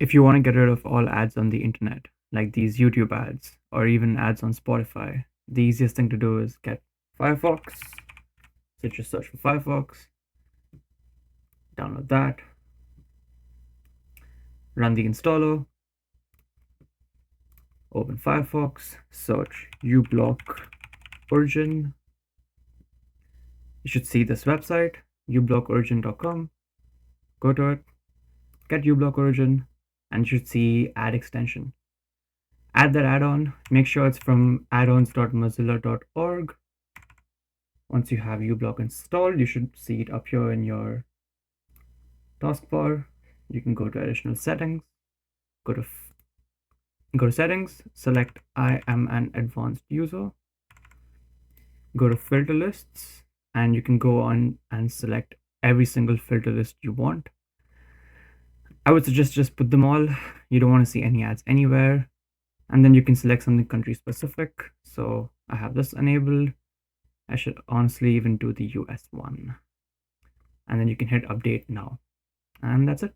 If you want to get rid of all ads on the internet, like these YouTube ads or even ads on Spotify, the easiest thing to do is get Firefox. So just search for Firefox, download that, run the installer, open Firefox, search uBlock origin. You should see this website, ublockorigin.com. Go to it, get uBlock origin, and you should see add extension. Add that add-on, make sure it's from addons.mozilla.org. Once you have uBlock installed, you should see it up here in your taskbar. You can go to additional settings, go to settings, select I am an advanced user, go to filter lists, and you can go on and select every single filter list you want. I would suggest just put them all. You don't want to see any ads anywhere. And then you can select something country specific. So I have this enabled. I should honestly even do the US one. And then you can hit update now. And that's it.